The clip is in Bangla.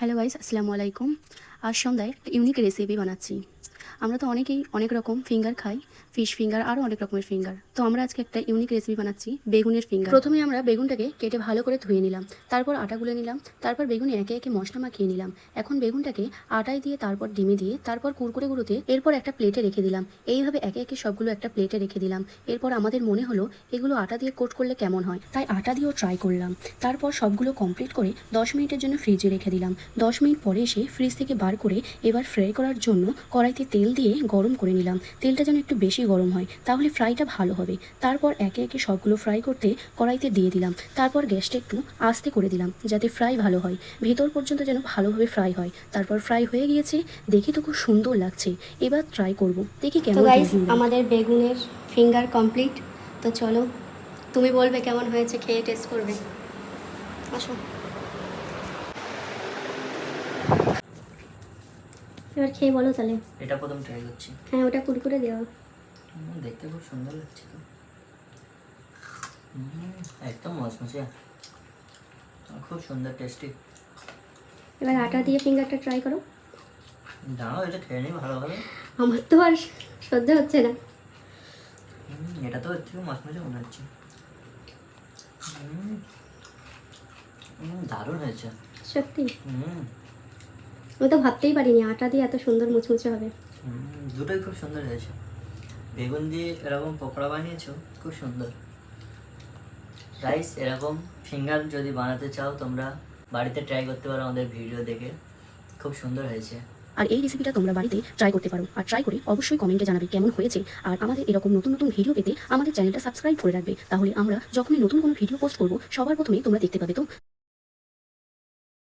হ্যালো গাইস, আসসালামু আলাইকুম। আজ সন্ধ্যায় একটা ইউনিক রেসিপি বানাচ্ছি। আমরা তো অনেকেই অনেক রকম ফিঙ্গার খাই, ফিশ ফিঙ্গার, আরও অনেক রকমের ফিঙ্গার। তো আমরা আজকে একটা ইউনিক রেসিপি বানাচ্ছি, বেগুনের ফিঙ্গার। প্রথমে আমরা বেগুনটাকে কেটে ভালো করে ধুয়ে নিলাম, তারপর আটা গুলে নিলাম, তারপর বেগুনে একে একে মশলা মাখিয়ে নিলাম। এখন বেগুনটাকে আটায় দিয়ে, তারপর ডিমে দিয়ে, তারপর কুরকুরেগুলোতে, এরপর একটা প্লেটে রেখে দিলাম। এইভাবে একে একে সবগুলো একটা প্লেটে রেখে দিলাম। এরপর আমাদের মনে হলো এগুলো আটা দিয়ে কোট করলে কেমন হয়, তাই আটা দিয়েও ট্রাই করলাম। তারপর সবগুলো কমপ্লিট করে 10 মিনিটের জন্য ফ্রিজে রেখে দিলাম। 10 মিনিট পরে এসে ফ্রিজ থেকে বার করে এবার ফ্রাই করার জন্য কড়াইতে তেল দিয়ে গরম করে নিলাম। তেলটা যেন একটু বেশি গরম হয়, তাহলে ফ্রাইটা ভালো হবে। তারপর একে একে সবগুলো ফ্রাই করতে কড়াইতে দিয়ে দিলাম। তারপর গ্যাসটা একটু আস্তে করে দিলাম, যাতে ফ্রাই ভালো হয়, ভেতর পর্যন্ত যেন ভালোভাবে ফ্রাই হয়। তারপর ফ্রাই হয়ে গিয়েছে, দেখি তো খুব সুন্দর লাগছে। এবার ট্রাই করব, দেখি কেমন। গাইস, আমাদের বেগুনের ফিঙ্গার কমপ্লিট। তো চলো, তুমি বলবে কেমন হয়েছে, খেয়ে টেস্ট করবে। আসো, এবার খেয়ে বলো তাহলে। এটা প্রথম ট্রাই করছি। হ্যাঁ, ওটা কুরকুরে দেওয়া। দেখতে খুব সুন্দর লাগছে তো। একদম মচমচে, খুব সুন্দর টেস্টি। এবার আটা দিয়ে ফিঙ্গারটা ট্রাই করো। দাঁড়াও, এটা খেয়ে নিই ভালোভাবে। আমার তো আর সহ্য হচ্ছে না। এটা তো এর থেকে মচমচে মনে হচ্ছে। দারুণ হয়েছে সত্যি, আমি তো ভাবতেই পারিনি আটা দিয়ে এত সুন্দর মুচমুচে হবে। দুটোই খুব সুন্দর হয়েছে। বেগুন দিয়ে এরকম পকোড়া বানিয়েছো, খুব সুন্দর। রাইস এরকম ফিঙ্গার যদি বানাতে চাও তোমরা বাড়িতে ট্রাই করতে পারো আমাদের ভিডিও দেখে, খুব সুন্দর হয়েছে। আর এই রেসিপিটা তোমরা বাড়িতে ট্রাই করতে পারো, আর ট্রাই করে অবশ্যই কমেন্টে জানাবে কেমন হয়েছে। আর আমাদের এরকম নতুন নতুন ভিডিও পেতে আমাদের চ্যানেলটা সাবস্ক্রাইব করে রাখবে, তাহলে আমরা যখনই নতুন কোনো ভিডিও পোস্ট করবো সবার প্রথমেই তোমরা দেখতে পাবে। তো